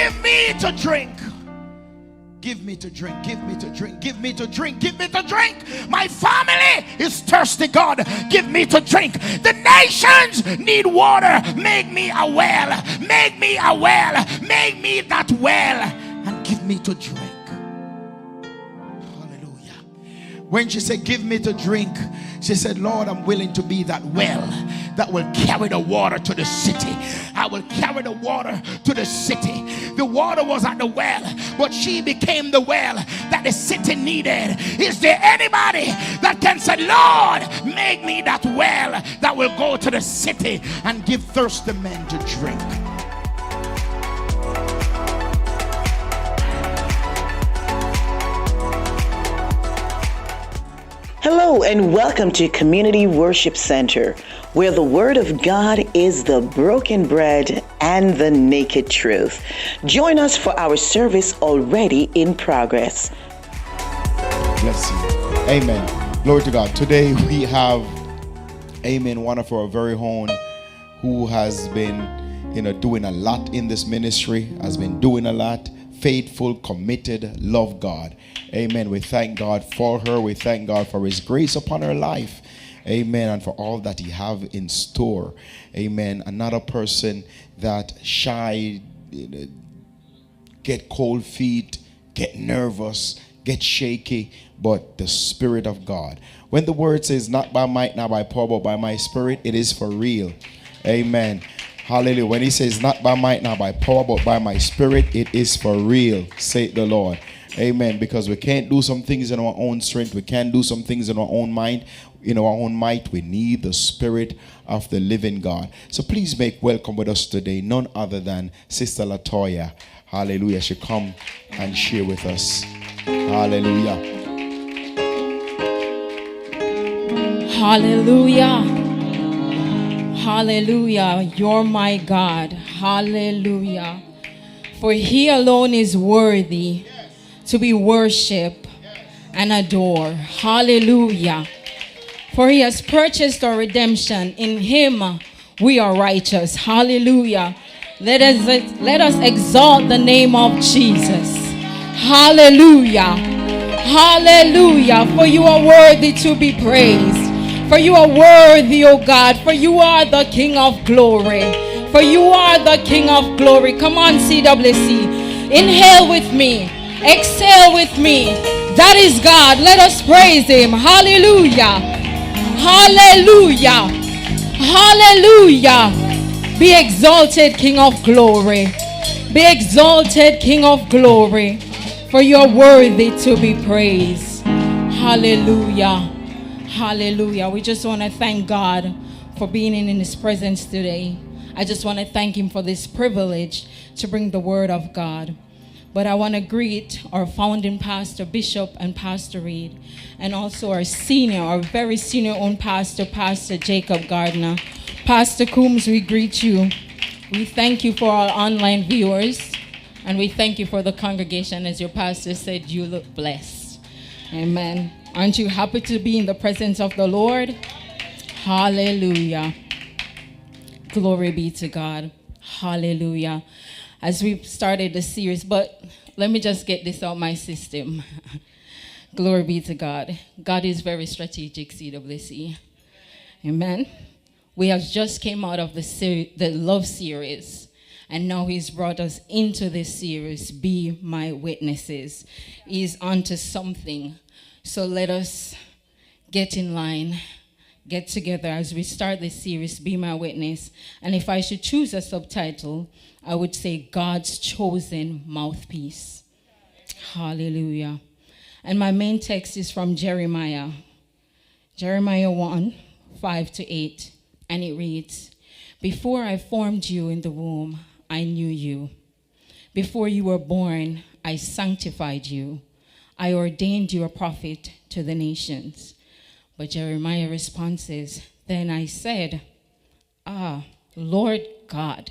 give me to drink. Give me to drink, give me to drink, give me to drink, give me to drink. My family is thirsty, God. Give me to drink. The nations need water. Make me a well. Make me a well. Make me that well. And give me to drink. Hallelujah. When she said, give me to drink, she said, Lord, I'm willing to be that well that will carry the water to the city. I will carry the water to the city. The water was at the well, but she became the well that the city needed. Is there anybody that can say, Lord, make me that well that will go to the city and give thirsty men to drink? Hello and welcome to Community Worship Center, where the Word of God is the broken bread and the naked truth. Join us for our service already in progress. Bless you. Amen. Glory to God. Today we have, amen, one of our very own who has been, doing a lot in this ministry, has been doing a lot. Faithful, committed, love God. Amen. We thank God for her. We thank God for his grace upon her life. Amen. And for all that he have in store. Amen. Another person that shy, get cold feet, get nervous, get shaky, but the Spirit of God. When the word says not by might, not by power, but by my Spirit, it is for real. Amen. Hallelujah. When he says not by might, not by power, but by my Spirit, it is for real, saith the Lord. Amen. Because we can't do some things in our own strength. We can't do some things in our own mind, in our own might. We need the Spirit of the living God. So please make welcome with us today none other than Sister Latoya. Hallelujah. She come and share with us. Hallelujah. Hallelujah. Hallelujah. You're my God. Hallelujah. For he alone is worthy to be worshipped and adored. Hallelujah. For he has purchased our redemption. In him we are righteous. Hallelujah. Let us exalt the name of Jesus. Hallelujah. Hallelujah. For you are worthy to be praised. For you are worthy, O God. For you are the King of glory. For you are the King of glory. Come on, CWC. Inhale with me. Exhale with me. That is God. Let us praise him. Hallelujah. Hallelujah. Hallelujah. Be exalted, King of glory. Be exalted, King of glory. For you are worthy to be praised. Hallelujah. Hallelujah. We just want to thank God for being in his presence today. I just want to thank him for this privilege to bring the word of God. But I want to greet our founding pastor, Bishop and Pastor Reid, and also our very senior own pastor, Pastor Jacob Gardner. Pastor Coombs, we greet you. We thank you for our online viewers, and we thank you for the congregation. As your pastor said, you look blessed. Amen. Aren't you happy to be in the presence of the Lord? Hallelujah. Glory be to God. Hallelujah. As we've started the series, but let me just get this out my system. Glory be to God. God is very strategic, CWC. Amen. We have just came out of the love series, and now he's brought us into this series, Be My Witnesses. He's onto something. So let us get in line, get together as we start this series, Be My Witness. And if I should choose a subtitle, I would say God's Chosen Mouthpiece. Hallelujah. And my main text is from Jeremiah 1, 5-8. And it reads, Before I formed you in the womb, I knew you. Before you were born, I sanctified you. I ordained you a prophet to the nations. But Jeremiah responds, Then I said, Lord God,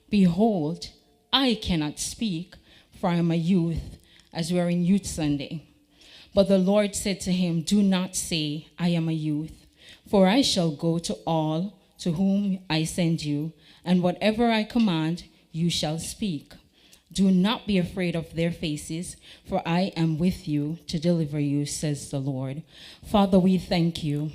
behold, I cannot speak, for I am a youth, as we are in Youth Sunday. But the Lord said to him, Do not say, I am a youth, for I shall go to all to whom I send you, and whatever I command, you shall speak. Do not be afraid of their faces, for I am with you to deliver you, says the Lord. Father, we thank you.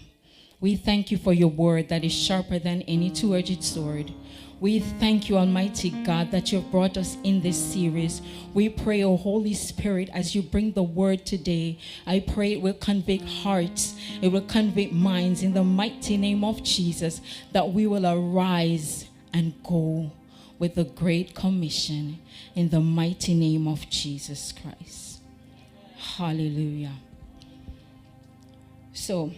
We thank you for your word that is sharper than any two-edged sword. We thank you, Almighty God, that you've brought us in this series. We pray, O Holy Spirit, as you bring the word today, I pray it will convict hearts, it will convict minds in the mighty name of Jesus, that we will arise and go with the Great Commission in the mighty name of Jesus Christ. Hallelujah. So,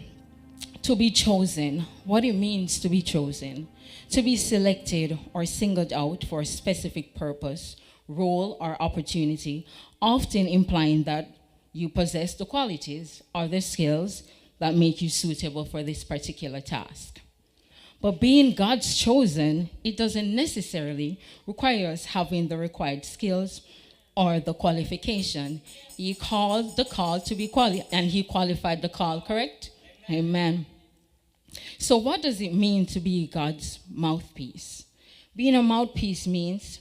to be chosen, what it means to be chosen. To be selected or singled out for a specific purpose, role, or opportunity, often implying that you possess the qualities or the skills that make you suitable for this particular task. But being God's chosen, it doesn't necessarily require us having the required skills or the qualification. He called the call to be qualified, and he qualified the call, correct? Amen. So what does it mean to be God's mouthpiece? Being a mouthpiece means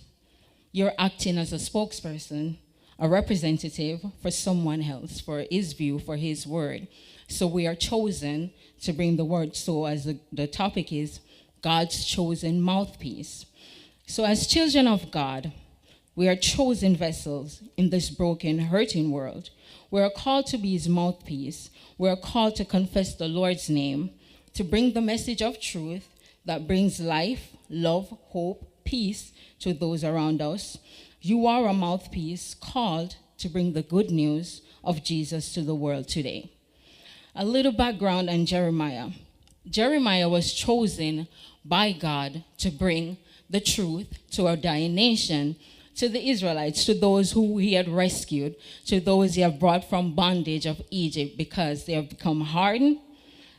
you're acting as a spokesperson, a representative for someone else, for his view, for his word. So we are chosen to bring the word. So as the topic is, God's chosen mouthpiece. So as children of God, we are chosen vessels in this broken, hurting world. We are called to be his mouthpiece. We are called to confess the Lord's name, to bring the message of truth that brings life, love, hope, peace to those around us. You are a mouthpiece called to bring the good news of Jesus to the world today. A little background on Jeremiah. Jeremiah was chosen by God to bring the truth to a dying nation, to the Israelites, to those who he had rescued, to those he had brought from bondage of Egypt, because they have become hardened.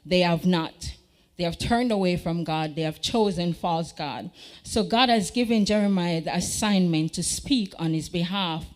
They have not. They have turned away from God. They have chosen false God. So God has given Jeremiah the assignment to speak on his behalf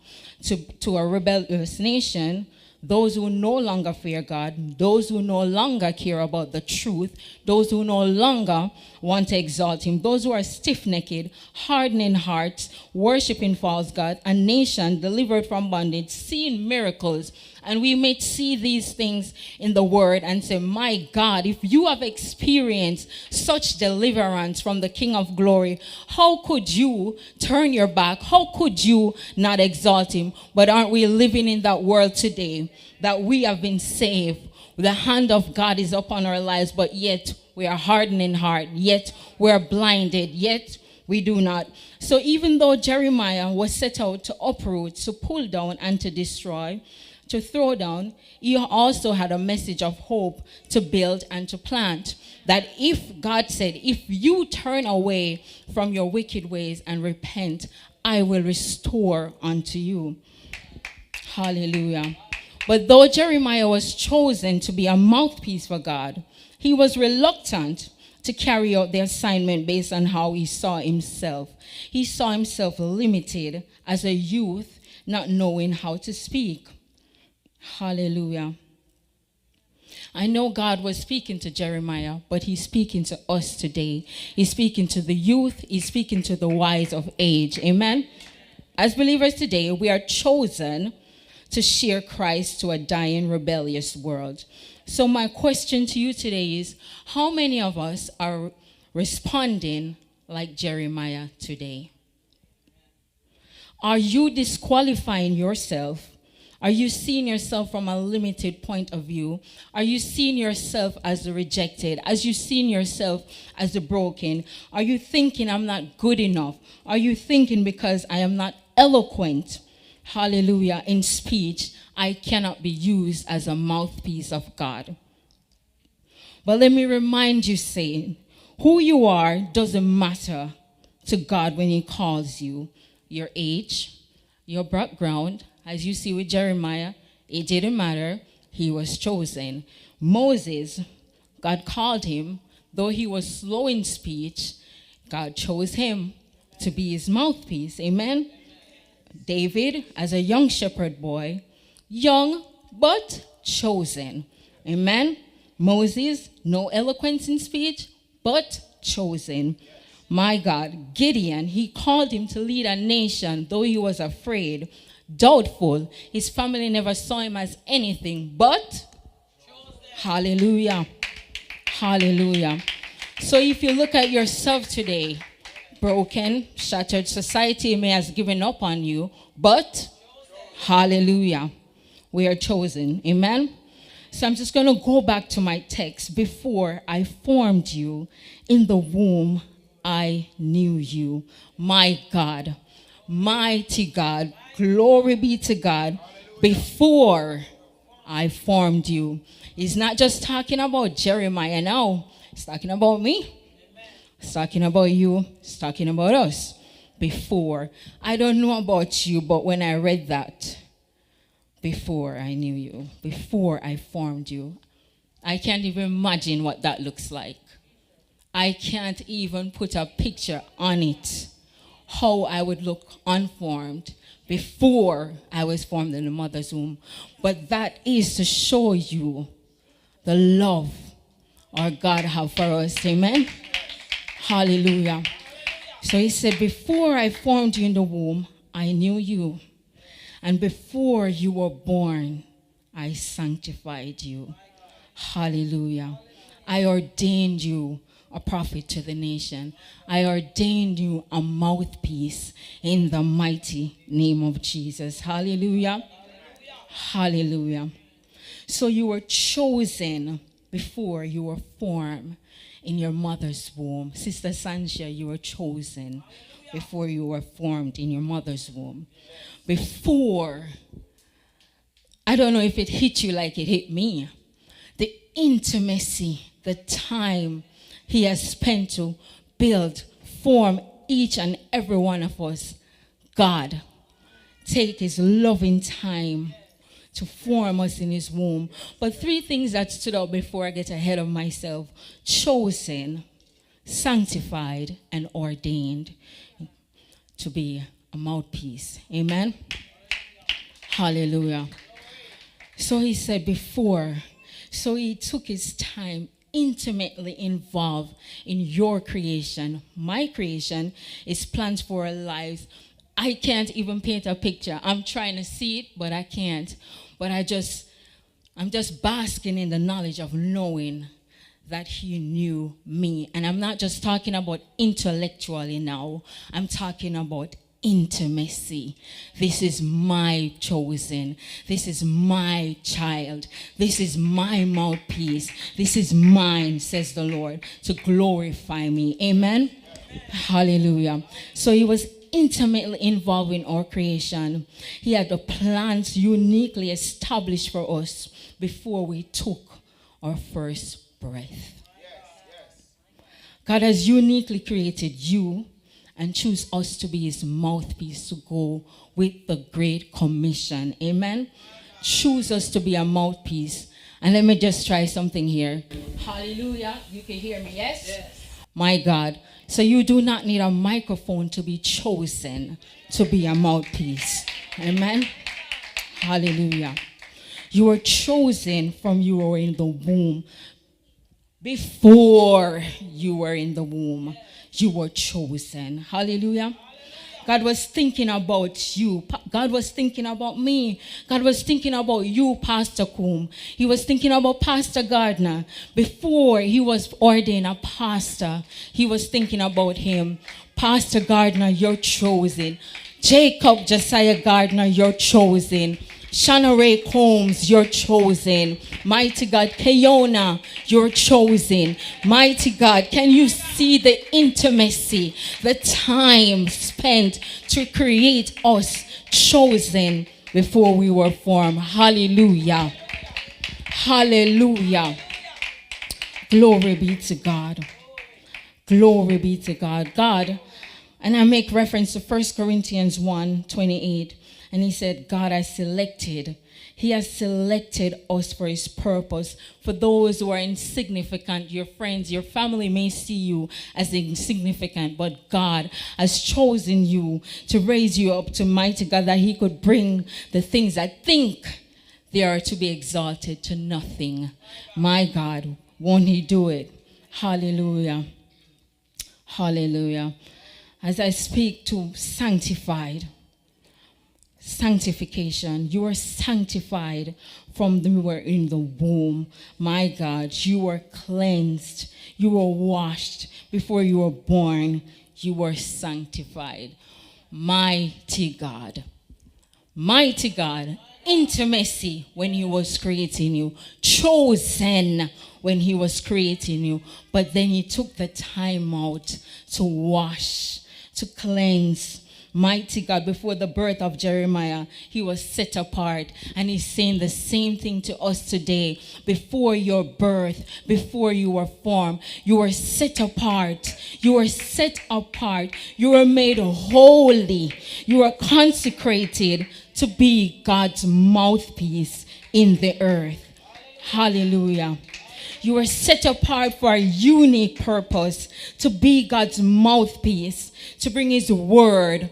to a rebellious nation, those who no longer fear God, those who no longer care about the truth, those who no longer want to exalt him, those who are stiff-necked, hardening hearts, worshiping false God, a nation delivered from bondage, seeing miracles. And we may see these things in the word and say, my God, if you have experienced such deliverance from the King of Glory, how could you turn your back? How could you not exalt him? But aren't we living in that world today, that we have been saved? The hand of God is upon our lives, but yet we are hardened in heart, yet we are blinded, yet we do not. So even though Jeremiah was set out to uproot, to pull down, and to destroy, to throw down, he also had a message of hope to build and to plant. That if God said, if you turn away from your wicked ways and repent, I will restore unto you. Hallelujah. But though Jeremiah was chosen to be a mouthpiece for God, he was reluctant to carry out the assignment based on how he saw himself. He saw himself limited as a youth, not knowing how to speak. Hallelujah. I know God was speaking to Jeremiah, but he's speaking to us today. He's speaking to the youth. He's speaking to the wise of age. Amen? As believers today, we are chosen to share Christ to a dying, rebellious world. So my question to you today is, how many of us are responding like Jeremiah today? Are you disqualifying yourself? Are you seeing yourself from a limited point of view? Are you seeing yourself as the rejected? Are you seeing yourself as the broken? Are you thinking I'm not good enough? Are you thinking because I am not eloquent, hallelujah, in speech, I cannot be used as a mouthpiece of God? But let me remind you, saying, who you are doesn't matter to God when he calls you. Your age, your background, as you see with Jeremiah, it didn't matter. He was chosen. Moses, God called him. Though he was slow in speech, God chose him to be his mouthpiece. Amen? David, as a young shepherd boy, young but chosen. Amen? Moses, no eloquence in speech, but chosen. My God, Gideon, he called him to lead a nation, though he was afraid, doubtful. His family never saw him as anything but hallelujah. Hallelujah. So if you look at yourself today, broken, shattered, society may have given up on you, but hallelujah, we are chosen. Amen. So I'm just going to go back to my text. Before I formed you in the womb, I knew you. My God, mighty God, glory be to God. Before I formed you. He's not just talking about Jeremiah now. He's talking about me. He's talking about you. He's talking about us. Before. I don't know about you, but when I read that, before I knew you, before I formed you, I can't even imagine what that looks like. I can't even put a picture on it, how I would look unformed before I was formed in the mother's womb. But that is to show you the love our God have for us. Amen. Hallelujah. So he said, before I formed you in the womb, I knew you. And before you were born, I sanctified you. Hallelujah. I ordained you a prophet to the nation. I ordained you a mouthpiece in the mighty name of Jesus. Hallelujah. Hallelujah. So you were chosen before you were formed in your mother's womb. Sister Sanjia, you were chosen before you were formed in your mother's womb. Before, I don't know if it hit you like it hit me. The intimacy, the time he has spent to build, form each and every one of us. God, take his loving time to form us in his womb. But three things that stood out before I get ahead of myself: chosen, sanctified, and ordained to be a mouthpiece. Amen. Hallelujah. So he said before, so he took his time, intimately involved in your creation. My creation is planned for our lives. I can't even paint a picture. I'm trying to see it, but I can't. But I'm just basking in the knowledge of knowing that he knew me. And I'm not just talking about intellectually now. I'm talking about intimacy. This is my chosen. This is my child. This is my mouthpiece. This is mine, says the Lord, to glorify me. Amen. Hallelujah. So he was intimately involved in our creation. He had the plans uniquely established for us before we took our first breath. God has uniquely created you and choose us to be his mouthpiece to go with the Great Commission. Amen. Choose us to be a mouthpiece. And let me just try something here. Hallelujah. You can hear me, yes? Yes. My God. So you do not need a microphone to be chosen to be a mouthpiece. Amen. Hallelujah. You were chosen from you were in the womb. Before you were in the womb, you were chosen. Hallelujah. God was thinking about you. God was thinking about me. God was thinking about you, Pastor Coombe. He was thinking about Pastor Gardner. Before he was ordained a pastor, he was thinking about him. Pastor Gardner, you're chosen. Jacob Josiah Gardner, you're chosen. Shanna Ray Combs, you're chosen. Mighty God, Keona, you're chosen. Mighty God, can you see the intimacy, the time spent to create us chosen before we were formed? Hallelujah. Hallelujah. Glory be to God. Glory be to God. God, and I make reference to 1 Corinthians 1:28. And he said, God has selected. He has selected us for his purpose. For those who are insignificant, your friends, your family may see you as insignificant, but God has chosen you to raise you up to mighty God, that he could bring the things that think they are to be exalted to nothing. My God, won't he do it? Hallelujah. Hallelujah. As I speak to sanctification, you are sanctified from you were in the womb. My God, you were cleansed. You were washed before you were born. You were sanctified. Mighty God. Mighty God. Intimacy when he was creating you. Chosen when he was creating you. But then he took the time out to wash, to cleanse. Mighty God, before the birth of Jeremiah, he was set apart. And he's saying the same thing to us today. Before your birth, before you were formed, you were set apart. You were set apart. You were made holy. You were consecrated to be God's mouthpiece in the earth. Hallelujah. You were set apart for a unique purpose, to be God's mouthpiece, to bring his word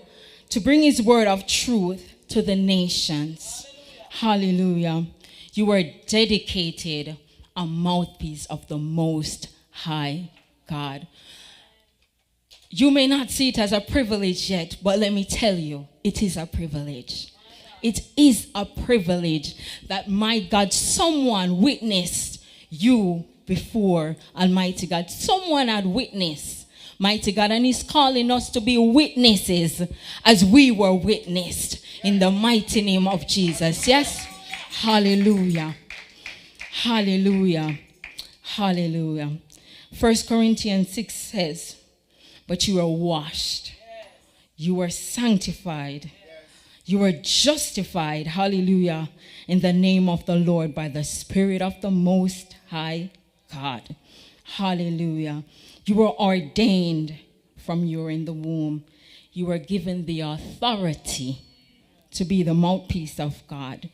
of truth to the nations. Hallelujah. You were dedicated a mouthpiece of the Most High God. You may not see it as a privilege yet, but let me tell you, it is a privilege. It is a privilege that, my God, someone witnessed you before Almighty God. Someone had witnessed, mighty God, and he's calling us to be witnesses as we were witnessed in the mighty name of Jesus. Yes? Hallelujah. Hallelujah. Hallelujah. 1 Corinthians 6 says, but you are washed. You are sanctified. You are justified. Hallelujah. In the name of the Lord by the Spirit of the Most High God. Hallelujah. You were ordained from you were in the womb. You were given the authority to be the mouthpiece of God.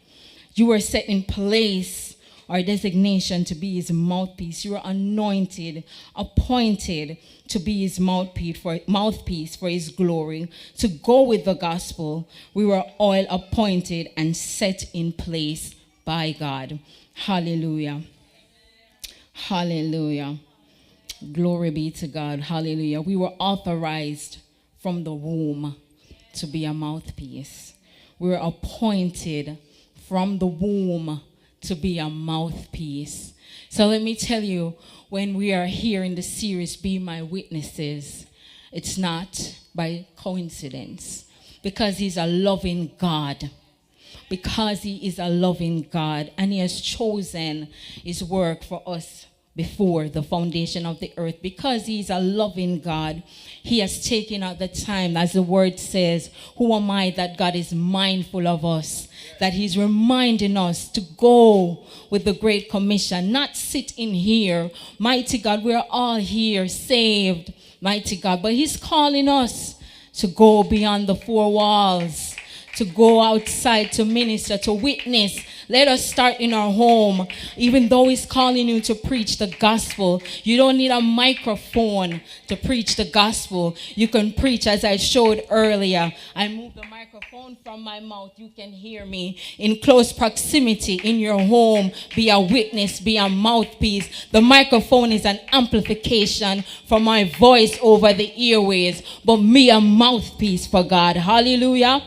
You were set in place or designation to be his mouthpiece. You were anointed, appointed to be his mouthpiece for his glory, to go with the gospel. We were all appointed and set in place by God. Hallelujah. Hallelujah. Glory be to God. Hallelujah. We were authorized from the womb to be a mouthpiece. We were appointed from the womb to be a mouthpiece. So let me tell you, when we are here in the series, Be My Witnesses, it's not by coincidence, because he's a loving God. Because he is a loving God, and he has chosen his work for us before the foundation of the earth. Because he's a loving God, he has taken out the time, as the word says, who am I that God is mindful of us? That he's reminding us to go with the Great Commission, not sit in here. Mighty God, we're all here saved, mighty God, but he's calling us to go beyond the four walls, to go outside, to minister, to witness. Let us start in our home. Even though he's calling you to preach the gospel, you don't need a microphone to preach the gospel. You can preach, as I showed earlier. I moved the microphone from my mouth. You can hear me in close proximity in your home. Be a witness, be a mouthpiece. The microphone is an amplification for my voice over the airways, but me a mouthpiece for God. Hallelujah.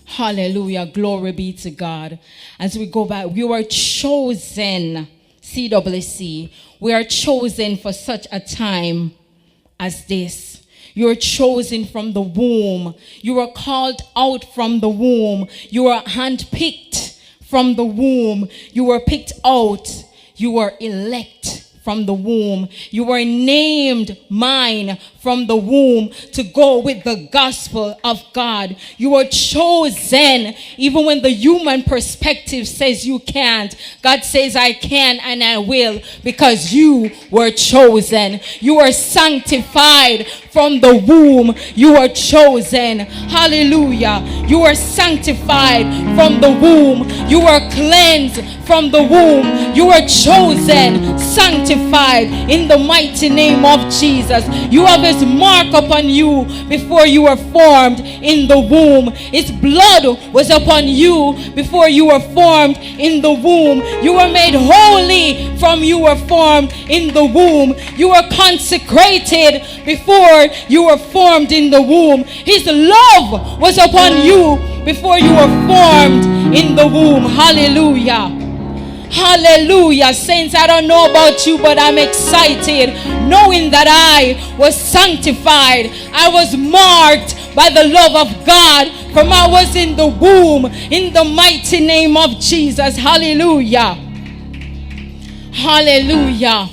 Hallelujah. Glory be to God. As we go back, we were chosen, CWC. We are chosen for such a time as this. You are chosen from the womb. You were called out from the womb. You were handpicked from the womb. You were picked out. You were elect from the womb. You were named mine from the womb to go with the gospel of God. You were chosen even when the human perspective says you can't. God says I can and I will, because you were chosen. You were sanctified from the womb. You were chosen. Hallelujah. You were sanctified from the womb. You were cleansed from the womb. You were chosen, sanctified sanctified in the mighty name of Jesus. You have his mark upon you before you were formed in the womb. His blood was upon you before you were formed in the womb. You were made holy from you were formed in the womb. You were consecrated before you were formed in the womb. His love was upon you before you were formed in the womb. Hallelujah. Hallelujah. Saints, I don't know about you, but I'm excited knowing that I was sanctified. I was marked by the love of God from I was in the womb, in the mighty name of Jesus. Hallelujah. Hallelujah.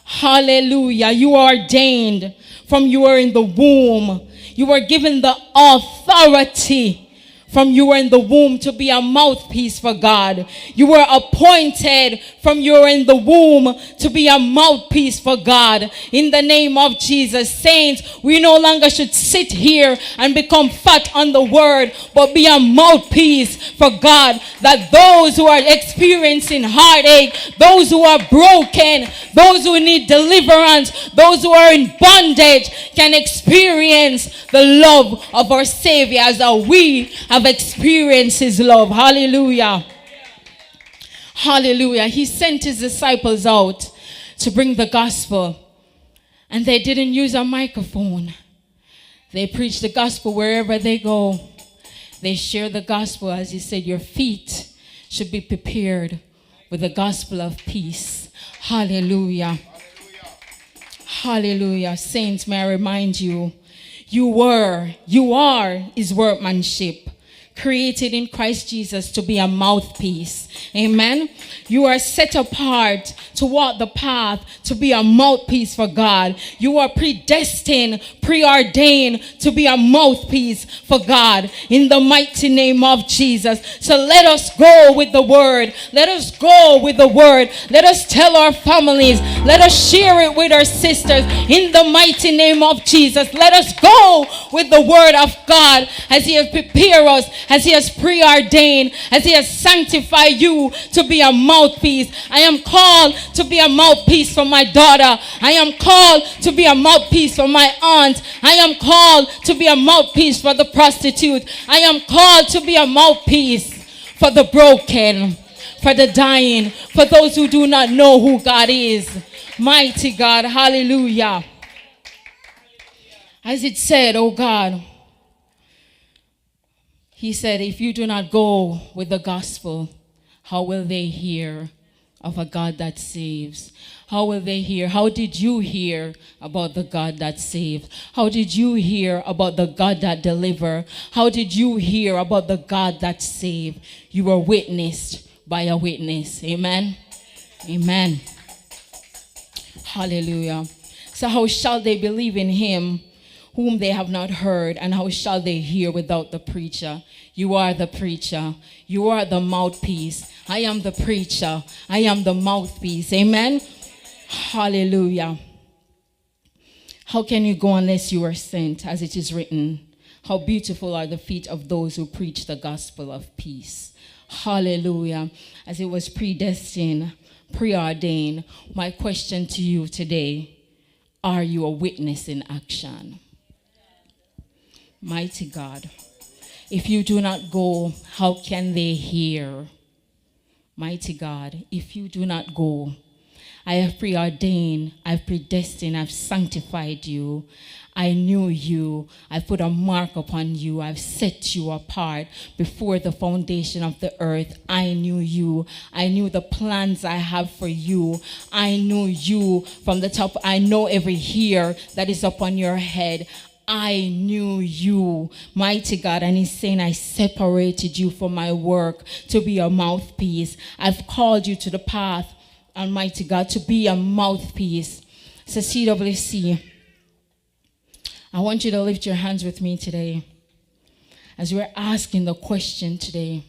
Hallelujah. You are ordained from you were in the womb. You were given the authority from you were in the womb to be a mouthpiece for God. You were appointed from you were in the womb to be a mouthpiece for God. In the name of Jesus. Saints, we no longer should sit here and become fat on the word, but be a mouthpiece for God. That those who are experiencing heartache, those who are broken, those who need deliverance, those who are in bondage can experience the love of our Savior as we have experienced his love. Hallelujah. Hallelujah. He sent his disciples out to bring the gospel, and they didn't use a microphone. They preach the gospel wherever they go. They share the gospel. As he said, your feet should be prepared with the gospel of peace. Hallelujah. Hallelujah. Saints, may I remind you, you are his workmanship, created in Christ Jesus to be a mouthpiece. Amen. You are set apart to walk the path to be a mouthpiece for God. You are predestined, preordained to be a mouthpiece for God in the mighty name of Jesus. So let us go with the word. Let us go with the word. Let us tell our families. Let us share it with our sisters in the mighty name of Jesus. Let us go with the word of God as he has prepared us, as he has preordained, as he has sanctified you to be a mouthpiece. I am called to be a mouthpiece for my daughter. I am called to be a mouthpiece for my aunt. I am called to be a mouthpiece for the prostitute. I am called to be a mouthpiece for the broken, for the dying, for those who do not know who God is. Mighty God, hallelujah. As it said, oh God, he said, if you do not go with the gospel, how will they hear of a God that saves? How will they hear? How did you hear about the God that saves? How did you hear about the God that delivers? How did you hear about the God that saves? You were witnessed by a witness. Amen. Amen. Hallelujah. So how shall they believe in him whom they have not heard, and how shall they hear without the preacher? You are the preacher. You are the mouthpiece. I am the preacher. I am the mouthpiece. Amen. Hallelujah. How can you go unless you are sent, as it is written? How beautiful are the feet of those who preach the gospel of peace. Hallelujah. As it was predestined, preordained, my question to you today, are you a witness in action? Mighty God, if you do not go, how can they hear? Mighty God, if you do not go, I have preordained, I've predestined, I've sanctified you. I knew you. I put a mark upon you. I've set you apart before the foundation of the earth. I knew you. I knew the plans I have for you. I knew you from the top. I know every hair that is upon your head. I knew you, mighty God. And he's saying, I separated you from my work to be a mouthpiece. I've called you to the path, Almighty God, to be a mouthpiece. So CWC, I want you to lift your hands with me today as we're asking the question today.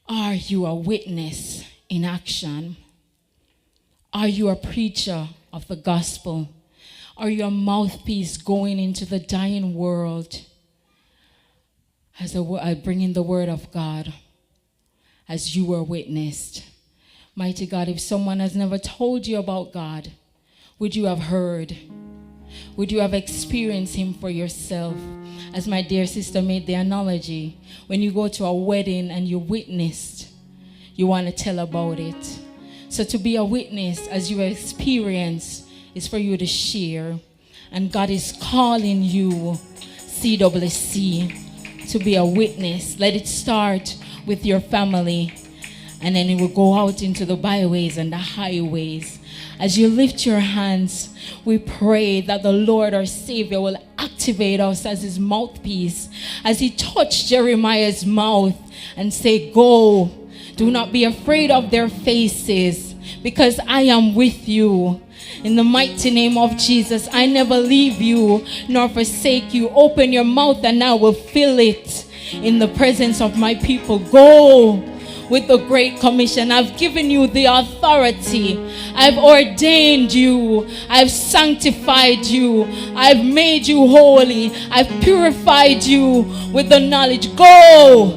Are you a witness in action? Are you a preacher of the gospel? Are you a mouthpiece going into the dying world as I bring in the word of God as you were witnessed? Mighty God, if someone has never told you about God, would you have heard? Would you have experienced him for yourself? As my dear sister made the analogy, when you go to a wedding and you witnessed, you want to tell about it. So to be a witness as you experience is for you to share. And God is calling you, CWC, to be a witness. Let it start with your family, and then it will go out into the byways and the highways. As you lift your hands, we pray that the Lord our Savior will activate us as his mouthpiece, as he touched Jeremiah's mouth and say, go, do not be afraid of their faces, because I am with you. In the mighty name of Jesus, I never leave you nor forsake you. Open your mouth and I will fill it in the presence of my people. Go with the Great Commission. I've given you the authority. I've ordained you. I've sanctified you. I've made you holy. I've purified you with the knowledge. Go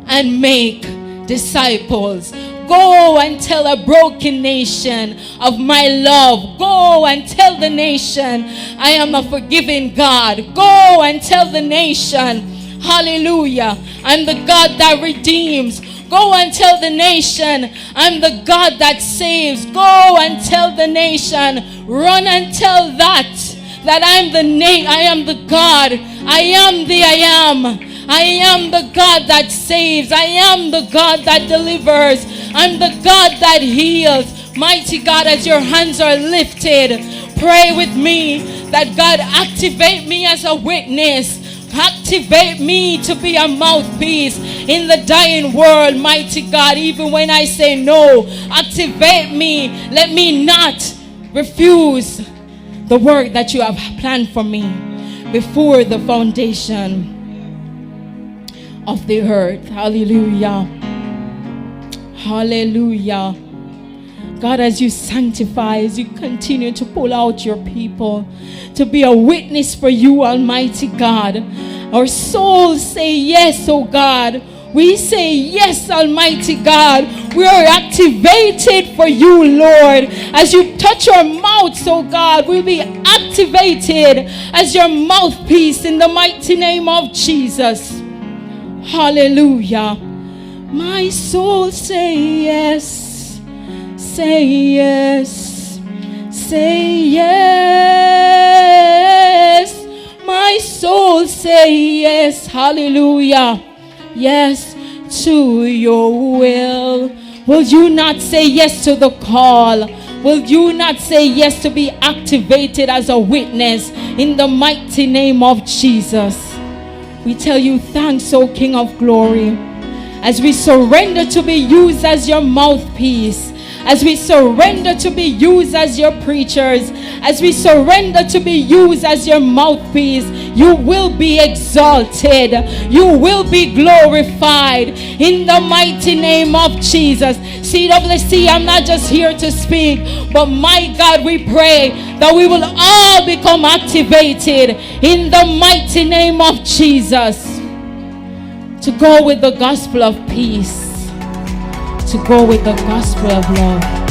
and make disciples. Go and tell a broken nation of my love. Go and tell the nation I am a forgiving God. Go and tell the nation, hallelujah, I'm the God that redeems. Go and tell the nation, I'm the God that saves. Go and tell the nation, run and tell that I am the God. I am the I am. I am the God that saves. I am the God that delivers. I'm the God that heals. Mighty God, as your hands are lifted, pray with me that God activate me as a witness. Activate me to be a mouthpiece in the dying world, mighty God. Even when I say no, activate me. Let me not refuse the work that you have planned for me before the foundation of the earth. Hallelujah. Hallelujah. God, as you sanctify, as you continue to pull out your people to be a witness for you, Almighty God, our souls say yes, oh God. We say yes, Almighty God. We are activated for you, Lord. As you touch our mouths, oh God, we'll be activated as your mouthpiece in the mighty name of Jesus. Hallelujah. My soul say yes. Say yes. Say yes. My soul say yes. Hallelujah. Yes to your will. Will you not say yes to the call? Will you not say yes to be activated as a witness in the mighty name of Jesus? We tell you thanks, O King of Glory, as we surrender to be used as your mouthpiece, as we surrender to be used as your preachers, as we surrender to be used as your mouthpiece. You will be exalted. You will be glorified in the mighty name of Jesus. CWC, I'm not just here to speak, but my God, we pray that we will all become activated in the mighty name of Jesus to go with the gospel of peace, to go with the gospel of love.